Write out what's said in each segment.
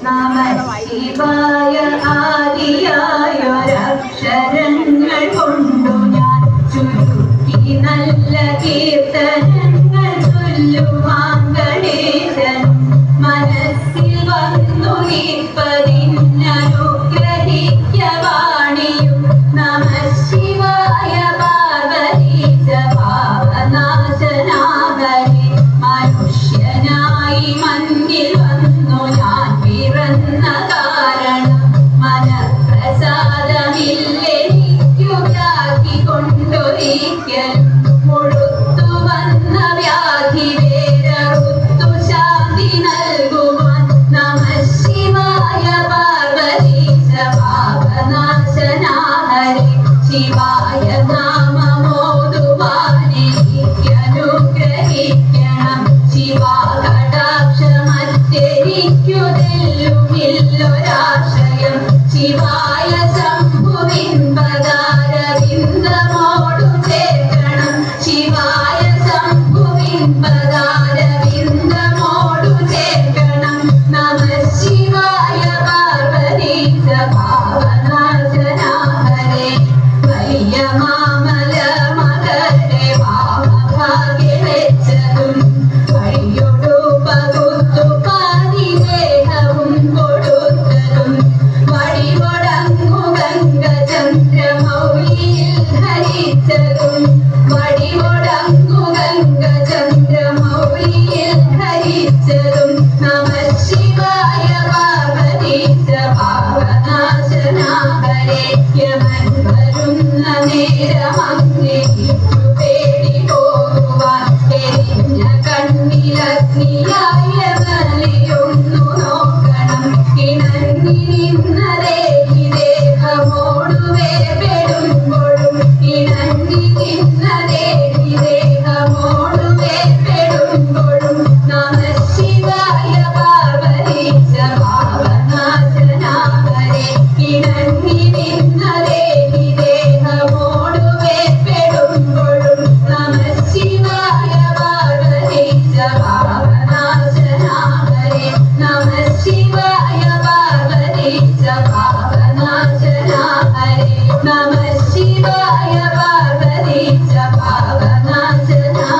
നമഃ ശിവായ ആദിയായൊരക്ഷരങ്ങൾ കൊണ്ടു ഞാൻ ചുരുക്കി നല്ല കീർത്തനങ്ങൾ ചൊല്ലുവാൻ ഗണേശനും മനസ്സിൽ വന്നു നിൽപ്പതിന്നനുഗ്രഹിക്കവാണിയും നമഃ ശിവായ പാർവതീശ പാവനാശനാകരെ മനുഷ്യനായി മണ്ണിൽ വന്നു ഞാൻ പിറന്ന കാരണം മനഃപ്രസാദമില്ലെനിക്കു വ്യാധി കൊണ്ടൊരിക്കലും മുഴുത്തു വന്ന വ്യാധി വേരറുത്തു ശാന്തി നൽകുവാൻ നമഃ ശിവായ പാർവതീശ പാപനാശനാഹരേ ശിവായ നാമമോതുവാനെനിക്കനുഗ്രഹിക്കണം ശിവാകടാക്ഷമറ്റെനിക്കുതെല്ലുമില്ലൊരാശയം ശിവായ ശംഭുവിൻ പദാരവിന്ദമോടു ചേർക്കണം ശിവായ ശംഭുവിൻ പദാരവിന്ദമോടു ചേർക്കണം നമഃ ശിവായ പാർവതീശ പാവനാശനാഹരേ വയ്യ മാമല മകരെ വാമഭാഗ്യ വെച്ചതും വഴിയൊടു പകുത്തു പാതി ദേഹവും കൊടുത്തതും വടിവൊടങ്ങു ഗംഗചന്ദ്രമൗലിയിൽ ധരിച്ചതും വടിവൊടങ്ങു ഗംഗചന്ദ്രമൗലിയിൽ ധരിച്ചതും നമഃ ശിവായ പാർവതീശ പാവനാശനാഹരേ യമൻ വരുന്ന നേരമങ്ങേക്കു പേടി പോകുവാൻ എരിഞ്ഞ കണ്ണിലഗ്നിയായ ബലിയൊന്നു നോക്കണം ഇണങ്ങി നിന്നതേ ദേഹമോടു വേർപെടുമ്പോഴും ഇണങ്ങി നിന്നതേ ദേഹമോടു വേർപെടുമ്പോഴും നമഃ ശിവായ പാർവതീശ പാവനാശനാഹരേ ഇണങ്ങി നിന്നതേ ദേഹമോടു വേർപെടുമ്പോഴും നമഃ ശിവായ പാർവതീശ പാവനാശനാഹരേ നമഃ ശിവായ പാർവതീശ പാവനാശനാഹരേ നമഃ ശിവായ പാർവതീശ പാവനാശനാഹരേ.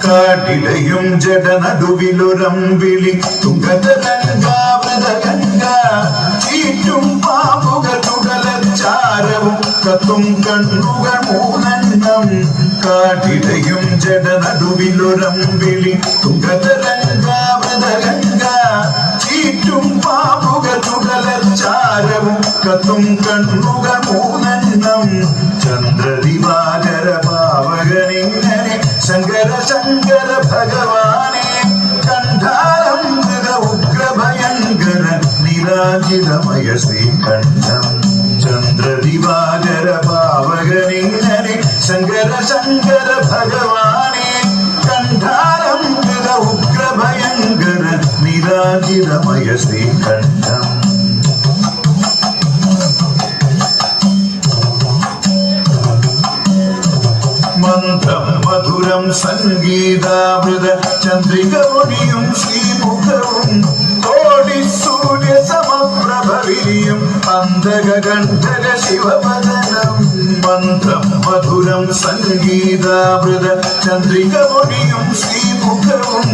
കാട്ടിലയും ജഡനടുവിലൊരമ്പിളി തുങ്കതരംഗാമൃതഗംഗ ചീറ്റും പാമ്പുകൾ ചുടലച്ചാരവും കത്തും കണ്ണുകൾ മൂന്നെണ്ണം കാട്ടിലയും ജഡനടുവിലൊരമ്പിളി തുങ്കതരംഗാമൃതഗംഗ ചീറ്റും പാമ്പുകൾ ചുടലച്ചാരവും കത്തും കണ്ണുകൾ മൂന്നെണ്ണം ചന്ദ്രദിവാകര പാവകനിങ്ങനെ ശങ്കര ശങ്കര ഭഗവാനെ കണ്ഠാരം മൃഗ ഉഗ്രഭയങ്കര നിരാജിതമയ ശ്രീകണ്ഠം ചന്ദ്രദിവാകര പാവകനിങ്ങനെ ശങ്കര ശങ്കര ഭഗവാനെ കണ്ഠാരം മൃഗ ഉഗ്രഭയങ്കര നിരാജിതമയ ശ്രീകണ്ഠം മന്ത്രം മധുരം സംഗീതാമൃത ചന്ദ്രിക ഒടിയും ശ്രീമുഖവും കോടി സൂര്യ സമപ്രഭവിരിയും അന്ധകണ്ഠക ശിവപദനം മന്ത്രം മധുരം സംഗീതാമൃത ചന്ദ്രിക ഒടിയും ശ്രീമുഖവും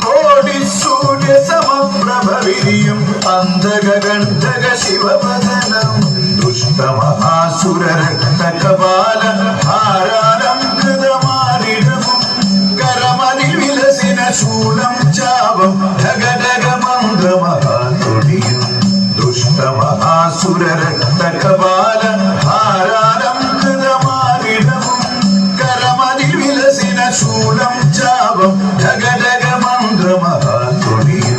കോടി സൂര്യ സമപ്രഭവിരിയും അന്ധകണ്ഠക ശിവപദനം ദുഷ്ടമഹാസുരരക്തകപാല ധാരാളം കൃതമാരിടവും കരമതിൽ വിലസിന ശൂലം ചാപം ധഗധഗമന്ത്രമഹാതൊടിയും ദുഷ്ടമഹാസുരരക്തകപാല ധാരാളം കൃതമാരിടവും കരമതിൽ വിലസിന ശൂലം ചാപം ധഗധഗമന്ത്രമഹാതൊടിയും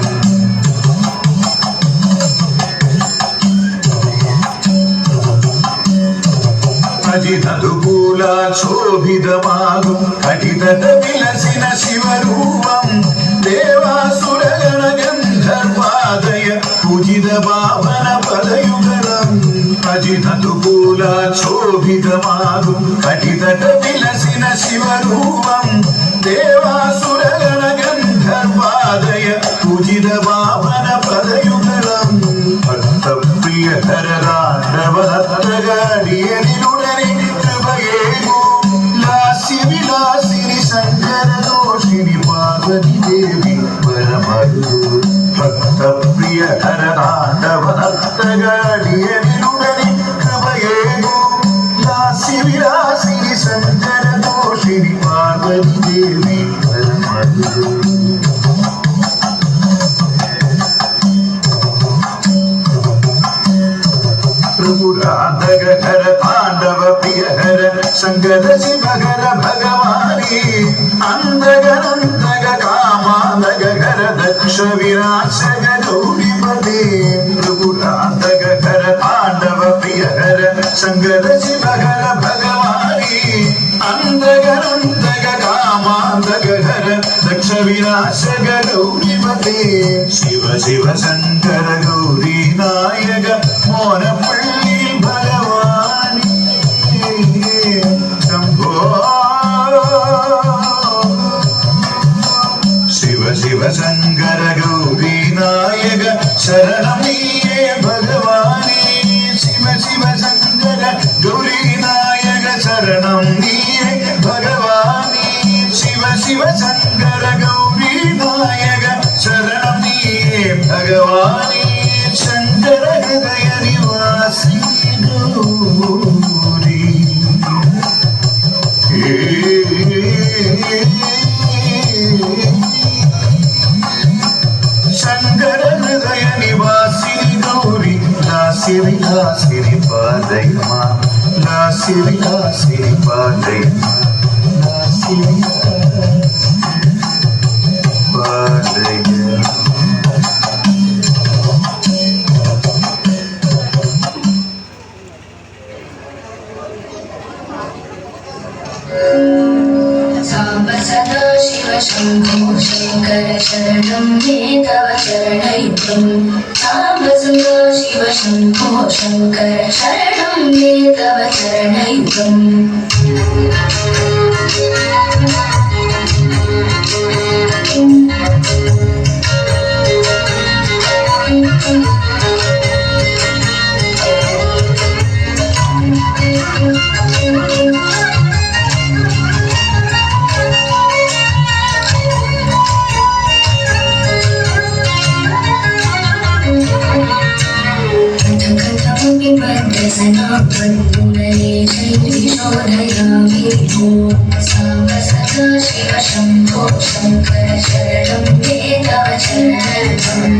ശോഭിതമാകും കടിതട വിലസിന ശിവരൂപം ദേവാസുരഗണ ഗന്ധർവാദയ പൂജിത പാവന പദയുഗളം അജിതനുകൂല ശോഭിതമാകും കടിതട വിലസിന ശിവരൂപം ദേവാസുരഗണ ഗന്ധർവാദയ പൂജിത പാവന പദയുഗളം ഭക്തപ്രിയ ഹരരാഘവനത്തകടിയനിലുടനെ കൃപയേകൂ ലാസ്യ വിലാസിനി ശങ്കരദോഷിനി പാർവതി ദേവി പരമഗുരു ഭക്തപ്രിയ ഹരതാണ്ഡവനത്തകടിയനിലുടനെ കൃപയേകൂ ലാസ്യ വിലാസിനി ശങ്കരദോഷിനി പാർവതി ദേവി പരമഗുരു പ്രഭുരാധകര താണ്ഡവ പ്രിയഹര ശങ്കര ശിവഹര ഭഗവാനേ അന്തകനന്തക കാമാന്തകര ദക്ഷ വിനാശക ഗൗരിപദേ പ്രഭുരാധകര താണ്ഡവ പ്രിയഹര ശങ്കര ശിവഹര ഭഗവാനേ അന്തകനന്തക കാമാന്തകര ദക്ഷ വിനാശക ഗൗരിപദേ ശിവ ശിവ ശങ്കര ഗൗരി നായക മോനപ്പള്ളി ഭഗവാനേ ശംഭോ ശിവ ശിവ ശങ്കര ഗൗരി നായക ശരണം നീയേ ഭഗവാനേ ശിവ ശിവ ശങ്കര ഗൗരി നായക ശരണം നീയേ ഭഗവാനേ ശിവ ശിവ ശങ്കര ഗൗരി നായക ശരണം നീയേ ഭഗവാനേ ശങ്കര ഹൃദയ നിവാസി ഗൗരി ശങ്കര ഹൃദയ നിവാസി ഗൗരി ലാസ്യ വിലാസിനി പാദയമ ലാസ്യ വിലാസിനി പാദയമ ലാസ്യ പാദയമ शंभो शंकर शरणं मे तव चरणयुगं साम्ब सदा शिव शंभो शंकर शरणं मे तव चरणयुगम् सनातनपुनरे शैलीशोधयामि साम्ब सदा शिव शंभो शंकर शरणं मे तव चरणयुगम्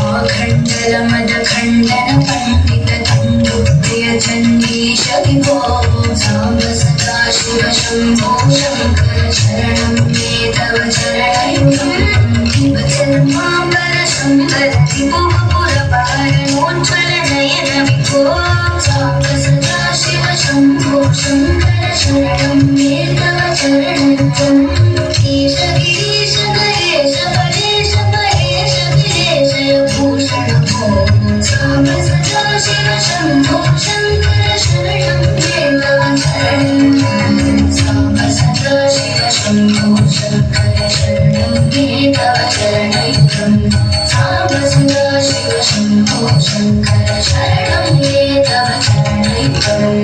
आखण्डलमदखण्डन पण्डिततन्दुप्रिय चण्डीश विभो साम्ब सदा शिव शंभो शंकर शरणं मे तव चरणयुगम् वचनमाम्बर सम्पत्ति पुरपारणोज्ज्वलनयन विभो साम्ब सदा शिव शंभो शंकर शरणं मे तव चरणयुगम् ईश गिरीश गणेश परेश महेश गिरेश भूषण भो साम्ब सदा शिव शंभो शंकर शरणं मे तव चरणयुगम् साम्ब सदा शिव शंभो शंकर शरणं मे तव चरणयुगम् साम्ब सदा शिव शंभो शंकर शरणं मे तव चरणयुगम्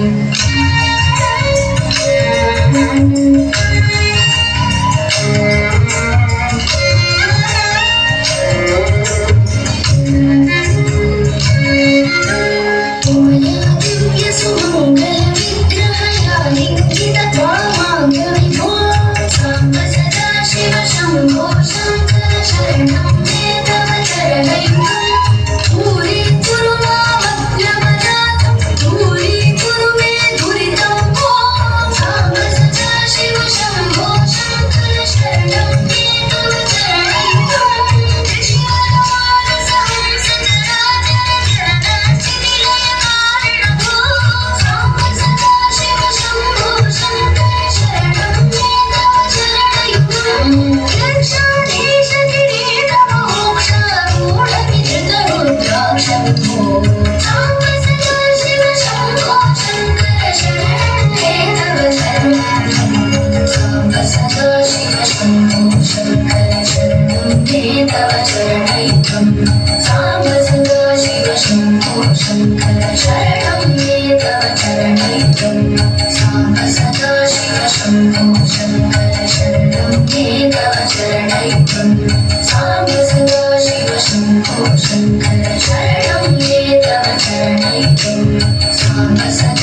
साम्ब सदा